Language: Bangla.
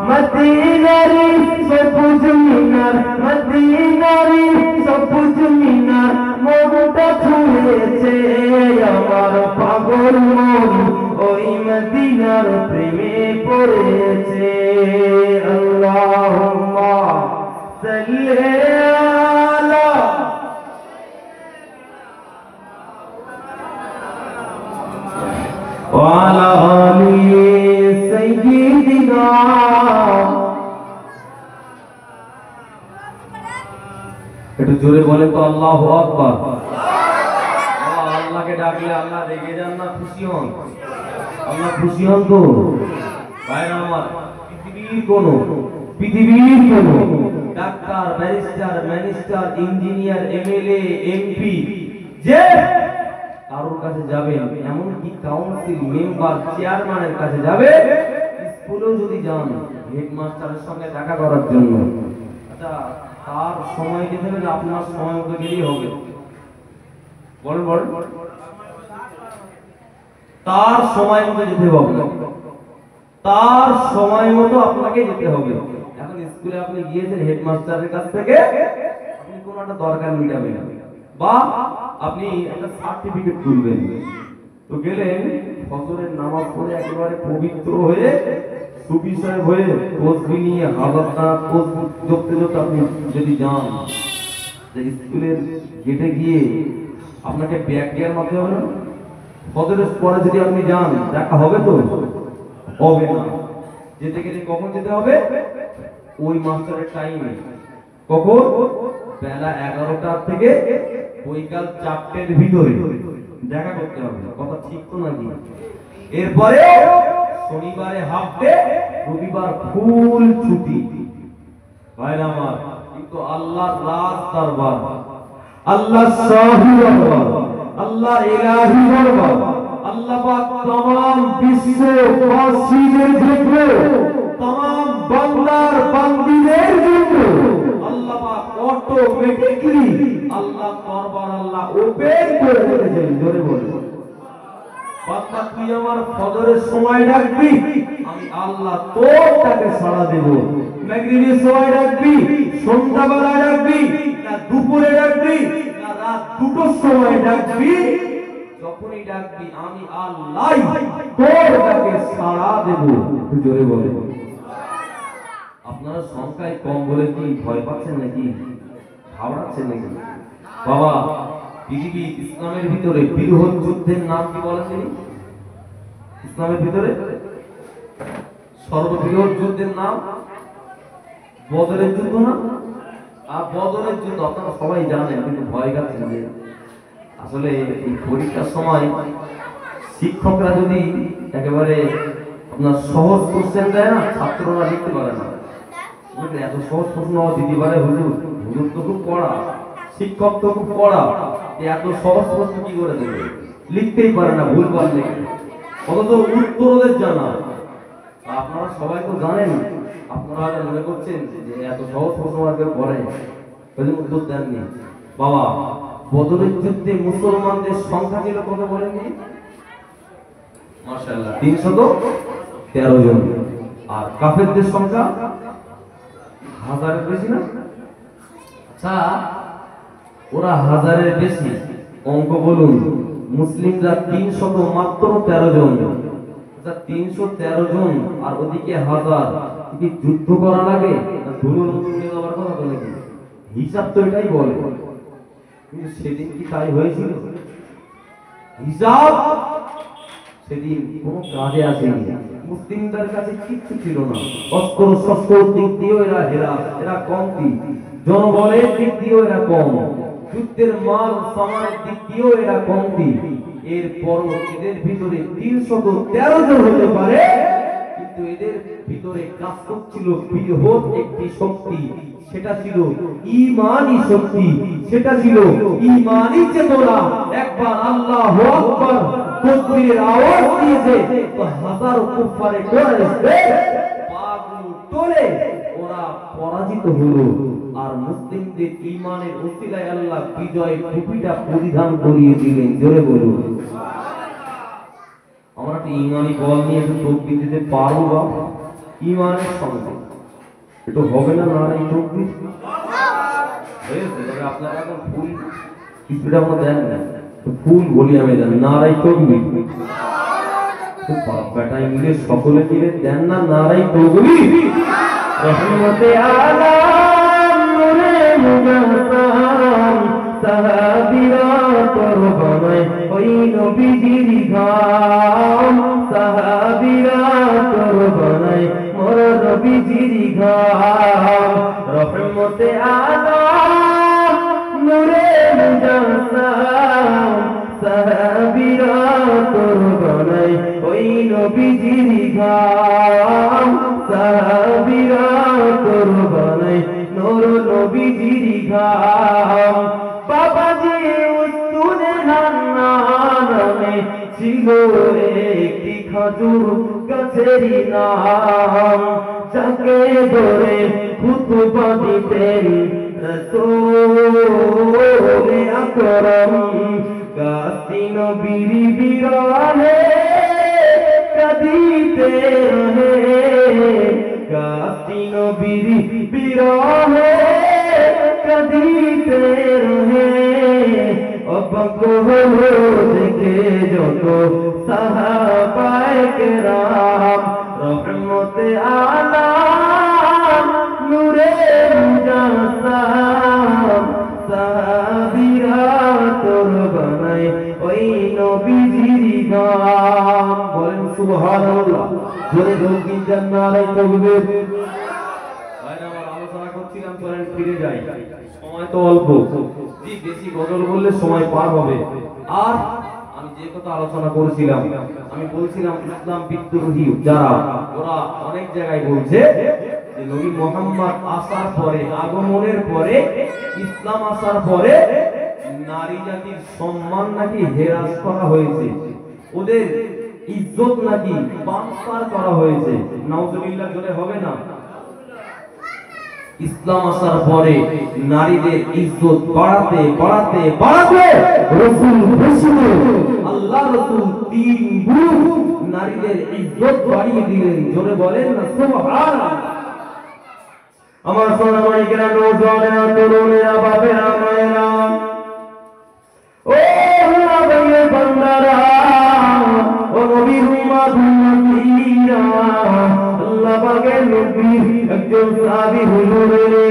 মদিনারি সবুজ মিনার, মদিনারি সবুজ মিনার, মনটা ছুঁয়েছে আমার পাগল মন, ওই মদিনার প্রেমে পড়েছে। আল্লাহুম্মা সাল্লি আলা ওয়া আলা আলি সাইয়্যিদিনা। একটু জোরে বলেন তো আল্লাহু আকবার। আল্লাহকে ডাকলে আল্লাহ রেগে যান না, খুশি হন? আল্লাহ খুশি হন তো? ভাইরা আমার, পৃথিবীর কোন doctor, barrister, minister, engineer, MLA, MP যে কারোর কাছে যাবে, এমনকি কাউন্সিল মেম্বার, চেয়ারম্যানের কাছে যাবে, স্কুলেও যদি যান হেডমাস্টারের সঙ্গে দেখা করার জন্য, আচ্ছা তার সময় দিতে হবে, আপনার সময় মতো গেলেই হবে? বলেন বলেন, তার সময় মতো যেতে হবে, তার সময় মতো আপনাকে যেতে হবে। এখন স্কুলে আপনি গিয়েছেন হেডমাস্টারের কাছ থেকে, আপনি কোনো একটা দরকার মিটাবেন বা আপনি একটা সার্টিফিকেট তুলবেন, তো গেলেন ফজরের নামাজ পড়ে একেবারে পবিত্র হয়ে সুবিষয় হয়ে তসবিহ নিয়ে হাজারটা তসবিহ জপতে জপতে আপনি যদি যান, স্কুলের গেটে গিয়ে আপনাকে ব্যাগ দেওয়ার মাধ্যমে হবে না? ফজরের পরে যদি আপনি যান দেখা হবে তো? হবে না। যেতে গেলে কখন যেতে হবে? ওই মাস্টারের টাইমে। কখন? বেলা 11টা থেকে বৈকাল 4টের ভিতরে দেখা করতে হবে। কথা ঠিক তো নাকি? এরপরে শনিবারে হাফ ডে, রবিবার ফুল ছুটি। ভাইরা আমার, কিন্তু আল্লাহর রাজ দরবার, আল্লাহ শাহী দরবার, আল্লাহ ইলাহি দরবার, আল্লাহ পাক तमाम বিশ্ববাসীদের জন্য, तमाम বান্দার বান্দীদের জন্য আল্লাহ পাক অটোমেটিক্যালি আল্লাহ দরবার আল্লাহ ওপেন করে দিয়েছেন। জোরে বলুন, বান্দা তুই আমার ফজরের সময় ডাকবি, আমি আল্লাহ তোরটাকে সাড়া দেব। মাগরিবের সময় ডাকবি, সন্ধ্যাবেলা ডাকবি, না দুপুরে ডাকবি, না রাত 2টোর সময় ডাকবি, যখনই ডাকবি আমি আল্লাহ তোরটাকে সাড়া দেব। জোরে বলে। আপনারা সংখ্যায় কম বলে কি ভয় পাচ্ছেন নাকি? ঘাবড়াচ্ছেন নাকি? বাবা, পৃথিবী ইসলামের ভিতরে বৃহৎ যুদ্ধের নাম কি বলেন তিনি? ইসলামের ভিতরে সর্ববৃহৎ যুদ্ধের নাম বদরের যুদ্ধ না? আর বদরের যুদ্ধ আপনারা সবাই জানেন, কিন্তু ভয় পাচ্ছেন যে আসলে এই পরীক্ষার সময় শিক্ষকরা যদি একেবারে আপনার সহজ কোশ্চেন দেয় না, ছাত্ররা লিখতে পারে না। এত সহজ প্রশ্ন দিতে পারে হুজুর? হুজুর তো খুব পড়া, শিক্ষক তো খুব পড়া, এত সহজ প্রশ্ন কি করে দেবে? লিখতেই পারে না, ভুলভাল লেখে, অথচ উত্তর ওদের জানা। আপনারা সবাই তো জানেন, আপনারা মনে করছেন যে এত সহজ প্রশ্ন আগে পড়ে, উত্তর দেননি। বাবা, বদরের যুদ্ধে মুসলমানদের সংখ্যা ছিল কত বলেননি? মাশাআল্লাহ 313 জন। আর কাফেরদের সংখ্যা 1000-এর বেশি না? আচ্ছা, ওরা 1000-এর বেশি, অঙ্ক বলুন। মুসলিমরা 313 জন। আচ্ছা, 313 জন আর ওদিকে 1000, কি যুদ্ধ করা লাগে না ধুলোর মতো উড়ে যাওয়ার কথা বলে? কি হিসাব তো এটাই বলে, কিন্তু সেদিন কি তাই হয়েছিল? হিসাব সেদিন কোন কাজে আসেনি। মুসলিমদের কাছে কিচ্ছু ছিল না, অস্ত্র শস্ত্র দিক দিয়েও এরা কমতি, জনবলের দিক দিয়েও এরা কম, যুদ্ধের মাল সামানের দিক দিয়েও এরা কমতি। এরপরও এদের ভিতরে 313 জন হতে পারে, কিন্তু এদের ভিতরে কাজ করছিল বৃহৎ একটি শক্তি, সেটা ছিল ঈমানি শক্তি, সেটা ছিল ঈমানি চেতনা। একবার আল্লাহু আকবার তাকবীরের আওয়াজ দিয়েছে তো হাজারো কুফারে কোরাইশে পাগল তোলে, ওরা পরাজিত হলো। আর মুসলিমদের ঈমানের ওসিলায় আল্লাহ বিজয় টুপিটা পরিধান করিয়ে দিলেন। জোরে বলুন। আমরা কি ইমানি বল নিয়ে একটু তকবীর দিতে পারবো বা ইমানের সঙ্গে একটু হবে না নারাই তকবীর হয়েছে? তবে আপনারা এখন ফুল কিছুটা আমরা দেন না, ফুল বলি আমি জানি নারাই তকবীর। বাপ বেটাই মিলে সকলে মিলে দেন না নারাই তকবীর। রহমতে আলাম নূরে মুজাসসাম সাহাবীরা কুরবানায় ওই নবীজির ঘাম, সাহাবীরা কুরবানায় মোর নবীজির ঘাম। রহমতে আলাম নূরে মুজাসসাম সাহাবীরা কুরবানায় ওই নবীজির ঘাম, সাহাবীরা কুরবানায় নূর নবীজির ঘাম। বাবাজি উস্তুনে নামে ছিল একটি খেজুর গাছের নাম, যাকে ধরে খুতবা দিতেন রাসূলে আকরাম। গাছটি নবীর বিরহে কাঁদিতে রহে, গাছটি নবীর বিরহে কাঁদিতে রহে। অবাক হলো দেখে যত সাহাবায়ে কেরাম। রহমতে আলাম নূরে মুজাসসাম সাহাবীরা কুরবানায় ওই নবীজির ঘাম। বলেন সুবহানাল্লাহ, জোরে জোরে জান্নাতুল তাকবীর। ভাইরা আমার আলোচনা করছিলাম, চলেন ফিরে যাই, সময় তো অল্প, জি বেশি গজল বললে সময় পার হবে। আর আমি যে কথা আলোচনা করেছিলাম, আমি বলছিলাম ইসলাম বিদ্রোহী যারা, ওরা অনেক জায়গায় বলছে যে নবী মুহাম্মদ আসার পরে, আগমনের পরে, ইসলাম আসার পরে নারী জাতির সম্মান নাকি হেরাস করা হয়েছে, ওদের ইজ্জত নাকি বানসার করা হয়েছে। নাউজুবিল্লাহ, জোরে হবে না? ইসলাম আসার পরে নারীদের ইজ্জত বাড়াতে বাড়াতে বাড়াতে রাসূল আল্লাহ রাসূল 3 গুণ নারীদের ইজ্জত বাড়িয়ে দিলেন। জোরে বলেন না সুবহানাল্লাহ। আমার সোনামণিকেরা, নওজওয়ানেরা, তরুণেরা, বাপেরা, মায়েরা, ও নবীর বান্দারা, ও নবীর উম্মতীরা, আল্লাহ পাকের নবীর একজন সাহাবী হুজুরের